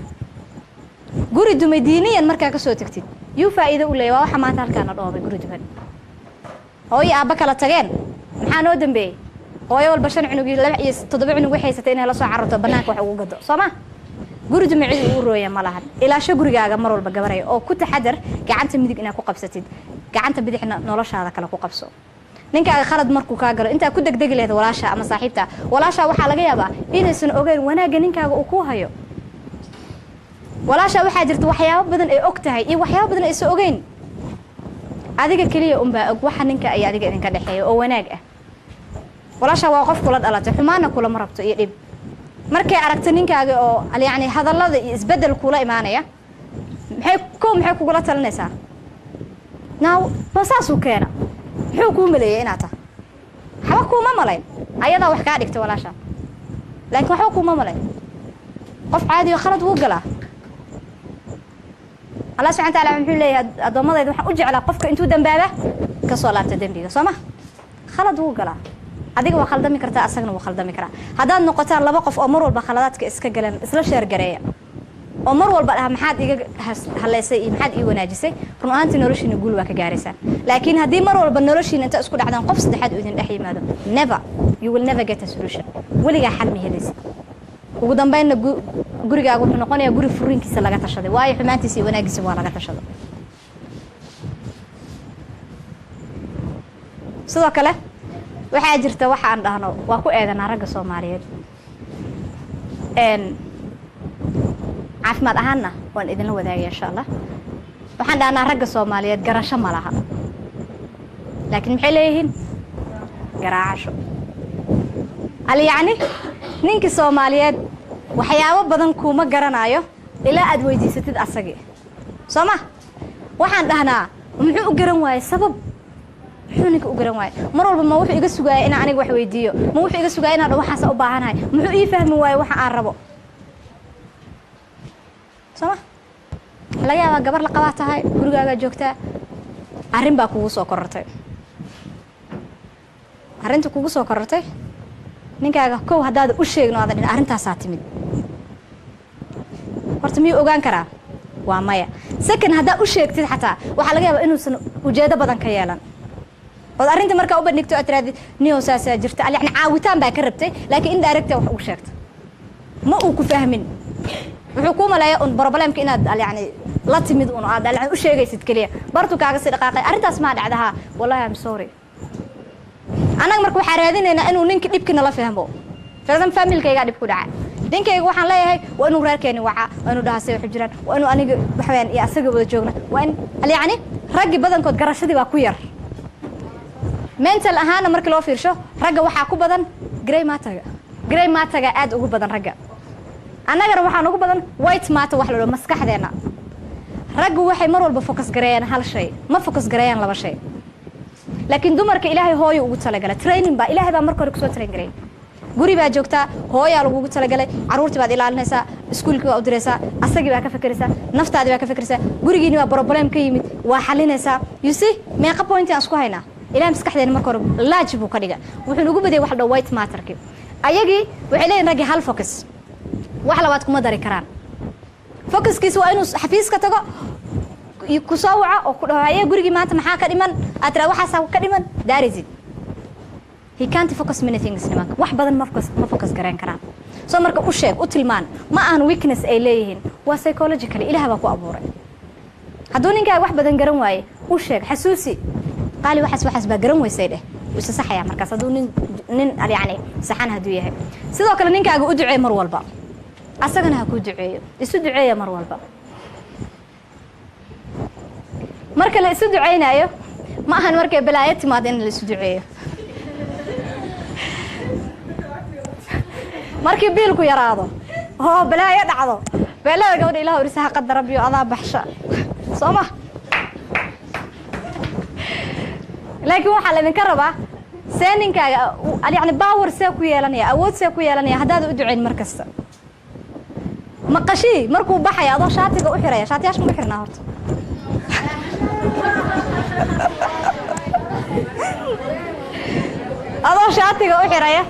guri dumay diiniyan markaa ka soo tagtid yu faa'iido u leeyahay waxa maanta halkaan dhoobay guri duman hooyo aaba kala tageen maxaa noo dambeeyay hooyo walba shan cunug iyo 7 cunug waxay haysatay inay la soo cararto banaanka wax ugu gado Soomaa guri dumay cid uu rooya ma lahan ilaasho gurigaaga mar walba gabaray oo ku taxadar gacanta midig inaad ku qabsatid gacanta bidixna noloshaada kala ku qabso ninkaaga khalad markuu ka galo inta ku degdegi leeyahay walaasha ama saaxiibta walaasha waxa laga yaabaa inaysan ogeyn wanaaga ninkaaga uu ku hayo walaasha waxa jirta waxyaabo badan ay og tahay iyo waxyaabo badan ay soo ogeyn adiga kaliya baa og waxa ninka ay adiga idinka dhaxeeyo oo wanaag ah walaasha waa qof kula dhalatay xumaana kula marabto iyo dib markay aragto ninkaaga oo yaani hadallada iyo isbedel kula imaanaya maxay kugula talinaysaa naaw basaasu keena wuxuu ku maleeyay inaad tahay waxa kuma malayn ayada wax ka dhigtay walaasha laakiin waxa kuma malayn qof caadi oo khalad uu galaa Allah subhanahu wa ta'ala wuxuu leeyahay adoomadayda waxa u jeclaa qofka intuu dambaaba ka soo laabta dambiga Soomaa khalad uu galaa adiga waa khaldami kartaa asagna waa khaldami karaa hadaad noqotaan laba qof oo mar walba khaladaadka iska galan isla sheer gareeya oo mar walba maxaad iga haleysay iyo maxaad ii wanaajisay run ahaantii noloshiina guul waa ka gaaraysaa laakiin haddii mar walba noloshiina inta isku dhacdaan qof saddexaad uu idin dhex yimaado never you will never get a solution weligaa xal ma helaysid ugu dambeynna gurigaaga wuxuu noqonayaa guri furinkiisa laga tashaday waayo xumaantiisa iyo wanaagiisa waa laga tashaday sidoo kale waxaa jirta waxa aan dhahno waa ku eedanaa ragga Soomaaliyeed caafimaad ahaanna waan idin la wadaagay insha Allah waxaan dhahnaa ragga Soomaaliyeed garasho ma laha laakiin maxay leeyihiin garaacasho yani ninka Soomaaliyeed waxyaabo badan kuma garanayo ilaa aad weydiisatid asagii Soomaa waxaan dhahnaa muxuu u garan waayay sabab xuniga u garan waayay mar walba ma wuxuu iga sugaayay in aniga wax weydiiyo ma wuxuu iga sugaayay in waxaas u baahanahay muxuu ii fahmi waayay waxa aan rabo Soomaa laga yaabaa gabar la qabaa tahay gurigaaga joogtaa arrin baa kugu soo korortay arrinta kugu soo korortay ninkaaga koow hadaad u sheegno aad in arrintaas aad timid horta miyuu ogaan karaa waa maya second hadaa u sheegtid xataa waxa laga yaabaa inuusan ujeedo badan ka yeelan oo arrinta marka u bandhigto aad tiraahdo niyo saasa jirta yani caawitaan baa ka rabtay laakiin in direct wax u sheegto ma uu ku fahmin wuxuu ku maleeyaa un problemka inaad yani la timid un aad yani u sheegaysid kaliya bartu kaaga si dhaqaaqay arrintaas ma dhacdaha wallahi I'm sorry anaga marka waxa raadinaynaa inuu ninka dhibkina la fahmo faadan familkayga dhib ku dhacay ninkayga waxaan leeyahay waa inuu reerkeeni waxa waa inuu dhaasay wax jiraan waa inuu aniga waxaan iyo asaga wada joogna waa in yani raggi badankood garashadii waa ku yar mental ahaan markii loo fiirsho ragga waxa ku badan grey maataga aad ugu badan ragga annagana waxaan ugu badan white matter wax la dhaho maskaxdeena raggu waxay mar walba focus gareeyaan hal shay ma focus gareeyaan laba shay laakiin dumarka ilaahay hooyo ugu talagalay training baa ilaahay baa marka hore ku soo train gareeyay guri baa joogtaa hooyaa lagugu talagalay caruurtii baad ilaalinaysaa iskuulkii baa u diraysaa asagii baa ka fikiraysaa naftaadii baa ka fikiraysaa gurigiini baa problem ka yimid waa xalinaysaa you see meeqa point aan isku haynaa ilaahay maskaxdeena marka hore laaj buu ka dhiga wuxuu ugu badiyay wax la dhaho white matterkii ayagii waxay leeyihiin raggi hal focus wax labaad kuma dari karaan focuskiisa waa inuu xafiiska tago ku soo waco oo ku dhahayo gurigii maanta maxaa ka dhiman aad tira waxaas ka dhiman that is it he can't focus many things nimanka wax badan ma focus garan karaan soo marka u sheeg u tilmaan ma aan weakness ay leeyihiin waa psychologically ilaah baa ku abuuray hadduu ninkaa wax badan garan waaye u sheeg xasuusi qaali waxaas baa garan weysay dheh wisa saxaya markaas hadduu nin yani saxan hadduu yahay sidoo kale ninkaaga u duceey mar walba asagana ha ku duceeyo isu duceeya mar walba marka la isu duceynayo ma ahan markay balaayo timaado in la isu duceeyo markii biilku yaraado oo balaayo dhacdo beelada gabadha ilaah urisaha qadar rabbiyo adaa baxsha sooma laakiin waxa la idinka rabaa seeninkaga yani power see ku yeelanaya awood see ku yeelanaya haddaad u duceyn markasta maqashii markuu baxay adoo shaatiga u xiraya shaatiyaasha ma xirnaa horta adoo shaatiga u xiraya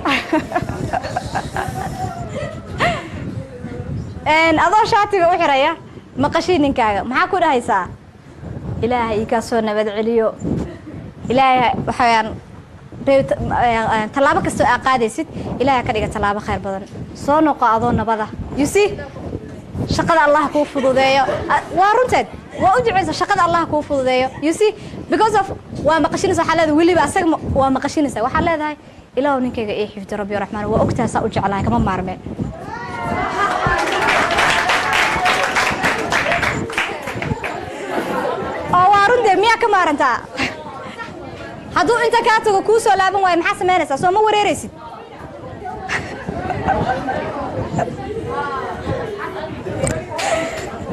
adoo shaatiga u xiraya maqashii ninkaaga maxaa ku dhahaysaa ilaahay ii kaa soo nabad celiyo ilaahay waxayaan tallaabo kastoo aa qaadaysid ilaahay ka dhiga tallaabo khayr badan soo noqo adoo nabada you see shaqada allah kuu fududeeyo waa runteed waa u duceysa shaqada allah kuu fududeeyo you see because of waa maqashinaysa waxaa leedahay weliba asaga waa maqashinaysa waxaa leedahay ilaahu ninkayga ii xifdi rabbi raxmaan waa ogtahay saa u jeclahay kama maarmeen oo waa runteed miyaa ka maarantaa hadduu inta kaa tago kuu soo laaban waayo maxaa samaynaysaa soo ma wareeraysid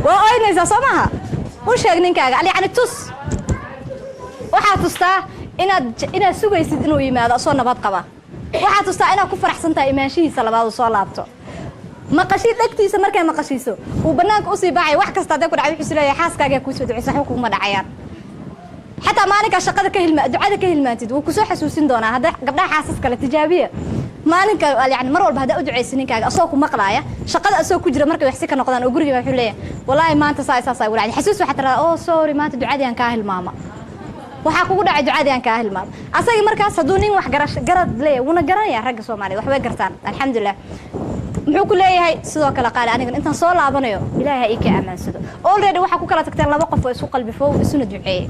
waa oynaysaa soo maaha u sheeg ninkaaga yani tus waxaa tustaa inaad sugaysid inuu yimaado asoo nabad qaba waxaa tustaa inaad ku faraxsan tahay imaanshihiisa labaad uu soo laabto maqashii dhegtiisa markay maqashiiso uu bannaanka usii baxay wax kasta hadday ku dhacay wuxuu isleeyahay xaaskaagaa kuu soo duceysa waxba kuguma dhacayaan xataa maalinkaa shaqada ducada ka hilmaantid wuu kusoo xasuusin doonaa hadday gabdhaha xaasas kale tijaabiya maalinka yani mar walba haddaa u duceysa ninkaaga asoo ku maqlaaya shaqada asoo ku jira markay waxsi ka noqdaan oo guriga wuxuu leeyahay wallaahi maanta saas ay walaacay xasuus waxaa tiradaa oh sorry maanta ducadii aan kaa hilmaama waxaa kugu dhacay ducadii aan kaa hilmaama asagii markaas hadduu nin wax garad leeyahay wuuna garanaya ragga Soomaaliyeed waxbay gartaan alxamdulilah muxuu ku leeyahay sidoo kale qaali aniga intaan soo laabanayo ilaahay ay ka amaansado already waxa ku kala tagteen laba qof oo isku qalbi foow isuna duceeyay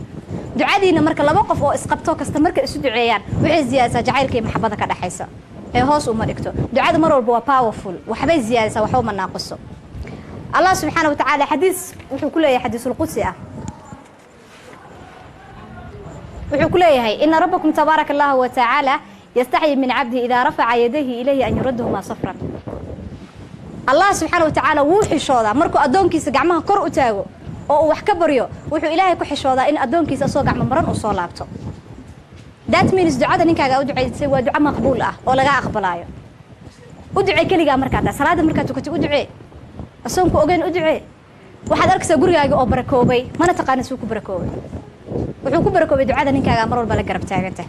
ducadiina marka laba qof oo isqabto kasta marka isu duceeyaan waxay ziyaadaysaa jacaylka iyo maxabada ka dhaxaysa ee hoos uma dhigto ducada mar walba waa powerful waxbay ziyaadaysaa waxba ma naaqiso Allah subhanahu wa ta'ala xadiis wuxuu ku leeyahay xadiisul qudsi ah wuxuu ku leeyahay inna rabbakum tabarakallahu wa ta'ala yastahi min 'abdihi idha rafa'a yadayhi ilayhi an yuradduhuma safran Allah subhanahu wa ta'ala wuu xishooda markuu adoonkiisa gacmaha kor u taago oo wax ka bariyo wuxuu ilaahay ku xishoodaa in adoonkiisa soo gacmo maran u soo laabto that means ducada ninkaaga u duceysay waa duco maqbuul ah oo laga aqbalayo u ducee kaliya markaa salaada markaa tukato u ducee asoonku ogeyn u ducee waxaad arkaysaa gurigaaga oo barakoobay mana taqaan suu ku barakoobay wuxuu ku barakoobay ducada ninkaaga mar walba la garab taagantay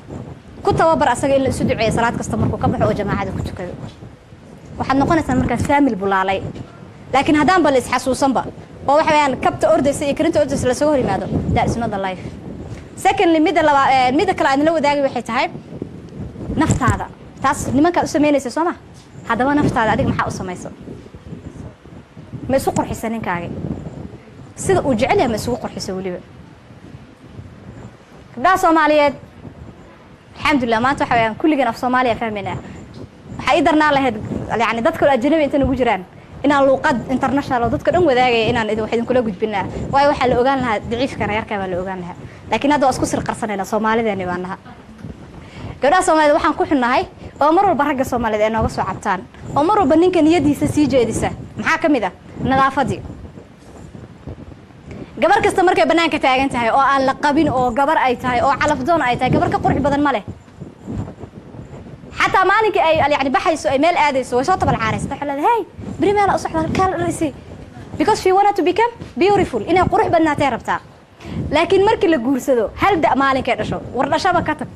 ku tababar asaga in la isu duceeyo salaad kasta markuu ka baxo oo jamaacada ku tukado waxaad noqonaysaa markaa faamil bulaalay laakiin haddaan bal is xasuusanba oo waxa weeyaan kabta ordaysa iyo karinta ordaysa la soo hor yimaado that is not the life secondly mida kale aan la wadaagay waxay tahay naftaada taas nimanka u sameynaysa Soomaa haddaba naftaada adiga maxaa u samayso ma isu qurxisa ninkaaga sida uu jecel yahay ma isu qurxisa waliba gabdhaha Soomaaliyeed alxamdulillah maanta waxa weeyaan kulligan af Soomaaliya fahmayna waxay darnaa lahayd yani dadka ajnabi inta ugu jiraan inaan luqad international dadka dhan wadaagay inaan idin kula gudbinaa waayo waxa la ogaan lahaa daciifka yarka baa la ogaan lahaa laakiin hadda waa isku sir qarsanayna Soomaalideena baanaha gabdhaha Soomaaliyeed waxaan ku xunnahay oo mar walba ragga Soomaaliyeed ay nooga soo cabtaan oo mar walba ninka niyadiisa sii jeedisa maxaa kamid ah nadaafadii gabar kasta markay banaanka taagan tahay oo aan la qabin oo gabar ay tahay oo calaf doon ay tahay gabar ka qurux badan ma leh حتى مالك أي يعني بحيس أي مال آديس وشاطب العرس تحلا هاي بري مال أصح كان رئيسي because she wanted to become beautiful إنها قروح بدنا تعرفها لكن مركي لجورسدو هل ده مالك هذا شو ورنا شباب كتب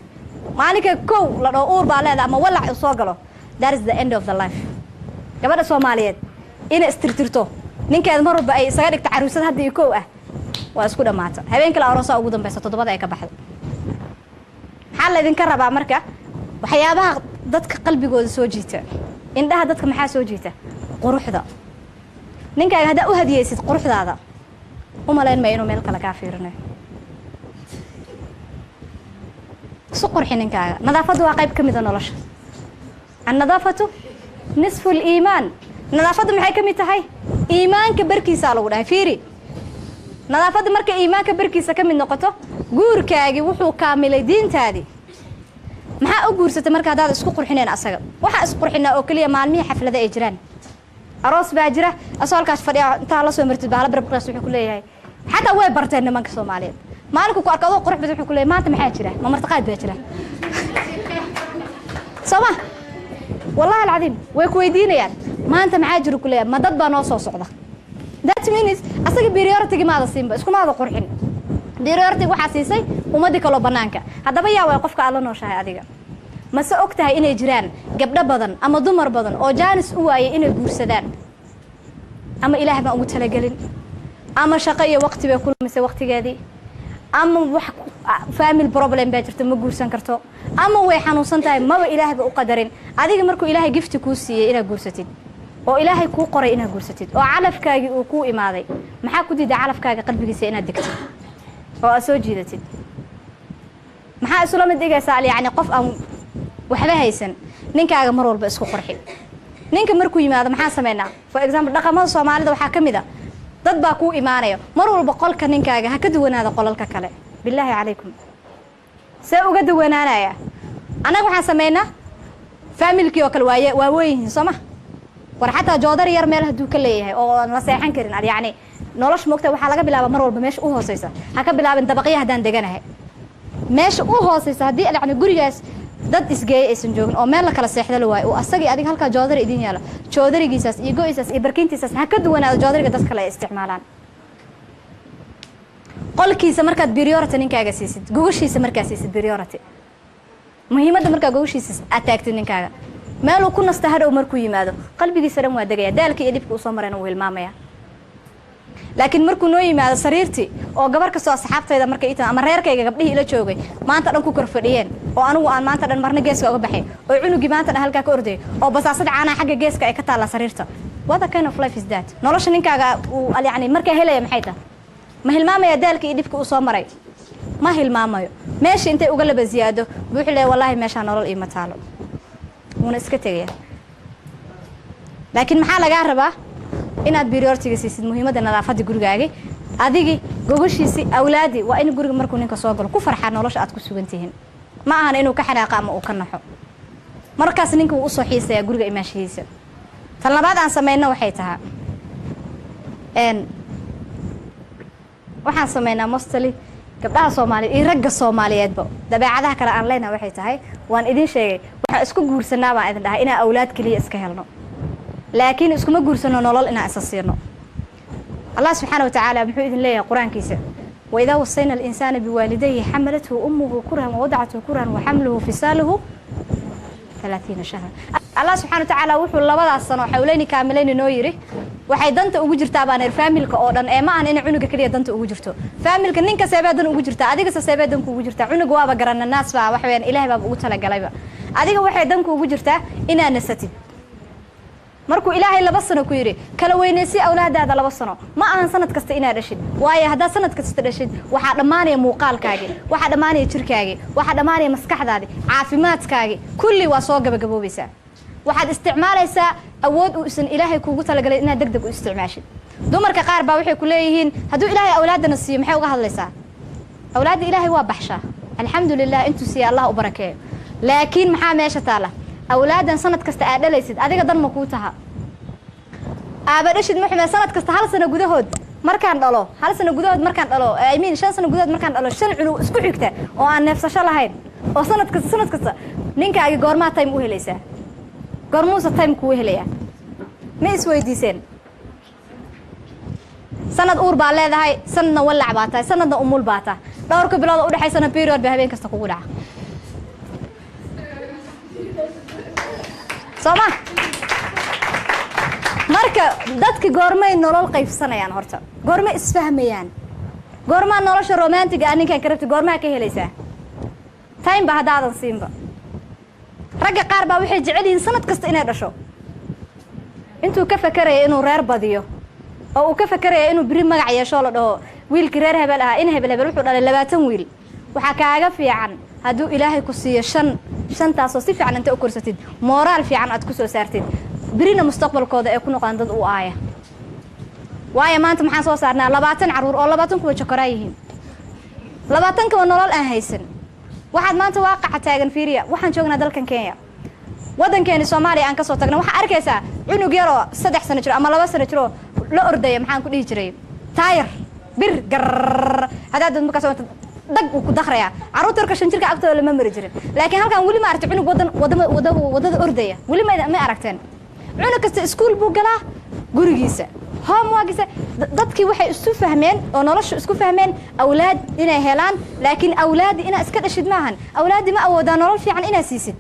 مالك كو لأنه أور بالله أما ولع الصاقله that is the end of the life كمان الصوماليات إن استرترتو نينك هذا مرة بأي صغيرك تعرسات هذا يكوه وأسكوده ماته هبين كلا أراسا أوجودهم بس تضبط أي كبحث حال إذا كرر بقى مركا waxyaabaha dadka qalbigooda soo jiita indhaha dadka maxaa soo jiita quruxda ninkaaga hada u hadiyaysid quruxdaada uma leen ma inuu meel kale ka fiirinayo soo qurxin ninkaaga nadaafadu waa qayb kamid ah nolosha an-nadaafatu nisfu al-iimaan nadaafadu maxay kamid tahay iimaanka barkiisa lagu dhahay fiiri nadaafadu marka iimaanka barkiisa kamid noqoto guurkaagi wuxuu kaamilay diintaadii maxaa u guursatay marka hadaad isku qurxineen asaga waxa isku qurxinaa oo kaliya maalmihi xaflada ay jiraan aroos baa jira asalkaas fadhiya inta la soo martid baa la barbaras wuxuu ku leeyahay xataa way barteen nimanka Soomaaliyeed maalinku ku arkado qurux badan wuxuu ku leeyahay maanta maxaa jira ma martaqaad baa jira sama wallahi alcadiim way ku weydiinayaan maanta maxaa jira ku leeyahay ma dad baa noo soo socda that means asaga priority ma ada siinba isku ma ada qurxin priority waxa siisay ummadii kala banaanka hadaba yaa way qofka alla nooshahay adiga ma soo ogtahay inay jiraan gabdho badan ama dumar badan oo jaanis u waayay inay guursadaan ama ilaahay ma ugu talagalin ama shaqo iyo waqti bay kulmisay waqtigeedii ama wax family problem baa jirta ma guursan karto ama way xanuunsan tahay maba ilaahay u qadarin adiga markuu ilaahay gift ku siiyay inaad guursatid oo ilaahay ku qoray inaad guursatid oo calafkaagi uu ku imaaday maxaa ku diiday calafkaaga qalbigiisa inaad degtid oo soo jiidatid maxaa isla mid dhigaysaa yani qof aan waxba haysan ninkaaga mar walba isku qurxi ninka markuu yimaado maxaa sameeynaa for example dhaqamada Soomaalida waxa kamid ah dad baa ku iimaanaya mar walba qolka ninkaaga ha ka duwanaado qolalka kale billahi calaykum see uga duwanaanaya anaga waxaan sameeynaa family oo kale waa weeyeen Sooma war xataa joodar yar meel haduu ka leeyahay oo aan la seexan karin yani nolosh moogta waxa laga bilaabaa mar walba meesha u hooseysa ha ka bilaabin dabaqyo hadaan deganahay meesha u hooseysa hadii yani gurigaas dad isgeey aysan joogin oo meel la kala seexdo la waayo oo asagii adiga halka joodar idin yaala joodarigiisas iyo go'iisas iyo barkintiisas ha ka duwanaado joodariga dadka la isticmaalaan qolkiisa markaad priority ninkaaga siisid gogashiisa markaad siisid priority muhiimadda markaa gogashiisa ataagtid ninkaaga meel uu ku nasto hadhow markuu yimaado qalbigiisa dhan waa degaya daalka iyo dhibka uu soo marayna uu hilmaamaya laakiin markuu noo yimaado sariirtii oo gabar ka soo asxaabtayda markay inta ama reerkayga gabdhihii ila joogay maanta dhan ku kor fadhiyeen oo anigu aan maanta dhan marna geeska uga baxay oo cunugi maanta dhan halka ka orday oo basaasad caana xagga geeska ay ka taala sariirta what kind of life is that nolosha ninkaaga uu yani marka helaya maxay tahay ma hilmaamaya daalka iyo dhibka uu soo maray ma hilmaamayo meesha intay uga laba ziyaado wuxuu leeyahay wallahi meesha nolol iyo mataalo una iska tagaya laakiin maxaa laga rabaa inaad priority siisid muhiimadda nadaafada gurigaaga adigi gogashiisi awlaadi waa in guriga markuu ninka soo galo ku farxaa nolosha aad ku sugantihiin ma ahan inuu ka xanaaqo ama uu ka naxo markaas ninka uu soo xiisaya guriga imaashiisa tan labaad aan sameeyno waxay tahay waxaan sameeynaa mostly gabdhaha Soomaaliyeed iyo ragga Soomaaliyeedba dabeecadaha kale aan leenahay waxay tahay waan idin sheegay waxa isku guursanaa baan idin dhahay inaa awlaad kaliya iska helno laakiin iskuma guursano nolol inaa isasiirno Allah subhanahu wa ta'ala wuxuu idin leeyahay quraankiisa wa idha wasayna al-insana biwalidayhi hamalathu ummuhu kurhan wa wada'athu kurhan wa hamluhu fisaluhu 30 shahra Allah subhanahu wa ta'ala wuxuu labadaas sano xawleeni kaamilayna noo yiri waxay danta ugu jirtaa baan familka oo dhan ee ma aan in cunuga kaliya danta ugu jirto familka ninka seebadan ugu jirta adiga seebadan ugu jirta cunuga waaba garanna naas baa wax weyn ilaahay baa ugu tala galayba adiga waxay danku ugu jirtaa inaa nasatid markuu ilaahay 2 sano ku yiri kala weynaysi awlaadaada 2 sano ma aan sanad kasta inaa dhashid waayo hadaa sanad kasta dhashid waxa dhamaanaya muuqaalkaaga waxa dhamaanaya jirkaaga waxa dhamaanaya maskaxdaada caafimaadkaaga kulli waa soo gabagaboobaysaa waxaad isticmaalaysaa awood uu isan ilaahay kuugu talagalay inaad degdeg u isticmaashid dumarka qaar baa waxay ku leeyihiin haduu ilaahay awlaadana siiyo maxay uga hadlaysaa awlaad ilaahay waa baxsha alxamdulillah intu siiya Allah u barakeeyo laakiin maxaa meesha taala awlaadan sanad kasta aad dhalaysid adiga dan ma kuu taha aaba dhashid maxmed sanad kasta hal sano gudahood markaan dhalo hal sano gudahood markaan dhalo I mean 5 sano gudahood markaan dhalo 5 cunug isku xigta oo aan neefsasho lahayn oo sanad kasta ninkaaga goorma time u helaysaa goormuusa time ku helaya ma isweydiiseen sanad uur baa leedahay sanadna walac baa tahay sanadna umul baa tahay dhowrka bilood u dhaxaysana period ba habeen kasta kugu dhaca soma marka dadka goormay nolol qaybsanayaan horta goorma isfahmayaan goorma nolosha romantic ah ninkan karabti goorma ka helaysaa time ba hadaadan siinba ragga qaar baa waxay jecel yihiin sanad kasta inay dhasho intuu ka fakaraya inuu reer badiyo oo uu ka fakaraya inuu biri magac yeesho la dhaho wiilkii reer hebel ah in hebel wuxuu dhalay 20 wiil waxa kaaga fiican haduu ilaahay ku siiyo 5 taasoo si fiican inta u korsatid moraal fiican aad ku soo saartid birina mustaqbalkooda ay ku noqon dad u aaya waayo maanta maxaan soo saarnaa 20 caruur oo 20 kuwa jokoraa yihiin 20 kuwa nolol aan haysan waxaad maanta waaqaca taagan fiiriya waxaan joognaa dalkan Kenya wadankeena Soomaaliya aan ka soo tagnay waxa arkaysaa cunug yar oo 3 sano jiro ama 2 sano jiro la ordaya maxaan ku dhihi jiray taayir bir gar hadaad markaa soo dag ku dakhriya caruurta ka 5 jirka agtooda lama mari jirin laakiin halkan wali ma aragtay cunug wadada ordaya wali ma aragteen cunug kasta iskuul buu galaa gurigiisa homework dadkii waxay isu fahmeen oo nolosha isku fahmeen awlaad inay helaan laakiin awlaad ina iska dhashid maahan awlaad ma awoodaan nolol fiican ina siisid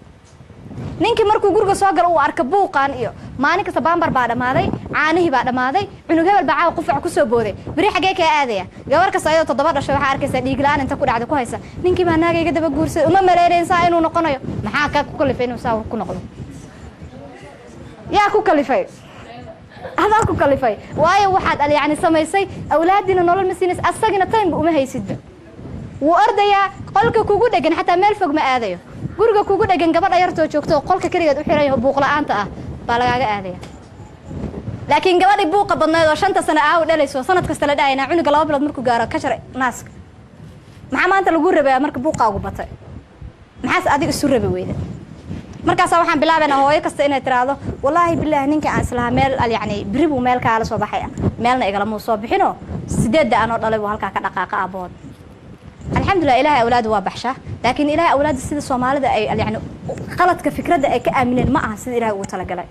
ninkii markuu guriga soo gal uu arka buuqan iyo maalin kasta baambar baa dhamaaday caanihi baa dhamaaday cunug hebel baa qufac ku soo booday bari xagee ka aadaya gabar kasta ayadoo 7 dhashay waxa arkaysa dhiig la'aan inta ku dhacdo ku haysa ninkii baa naagayga daba guursaday uma maleereynsaa inuu noqonayo maxaa ka ku kalifay inuu saa ku noqdo yaa ku kalifay هذا كو كلفاي واي واحد قال يعني سميسي اولادنا نولل مسينس اسغنا تايم uma haysid wuu ardaya qolka kugu dhagan xataa meel fog ma aadayo guriga kugu dhagan gabadha yartoo joogto qolka kaligeed u xiran yahay buuq la'aanta ah baa lagaaga aadaya laakiin gabadhi buuqa badnayd oo 5 sano ah u dhalayso sanad kasta la dhaayna cunuga 2 bilood markuu gaaro ka jaray naaska maxaa maanta lagu rabaa marka buuqa ugu batay maxaas adiga isu rabay weeyda markaas waxaan bilaabanaa hooyo kasta inay tiraado wallahi billaah ninka aan islaha meel yani biribu meel ka la soo baxay meelna igala ma soo bixino 8 aan oo dhalay halka ka dhaqaaqa abood alxamdulillah ilaahay awlaad waa baxsha laakiin ilaahay awlaad sida Soomaalida ay yani qaladka fikradda ay ka aamineen ma aha sida ilaahay uu talagalay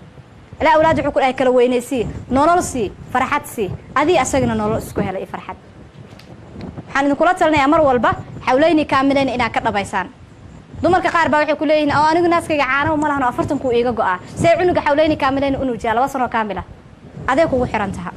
ilaahay awlaad wuxuu ku dhahay kala weynaysi nolol si farxad si adii asagna nolol isku helay farxad waxaan idin kula talinayaa mar walba xawlayni kaamileen ina ka dhabaysaan dumarka qaar baa waxay ku leeyihiin oo anigu naaskayga caano ma lahan 40 ku iiga go'a say cunuga xawlayni kaamileen inuu jaa 2 sano kaamila adee kugu xiran tahay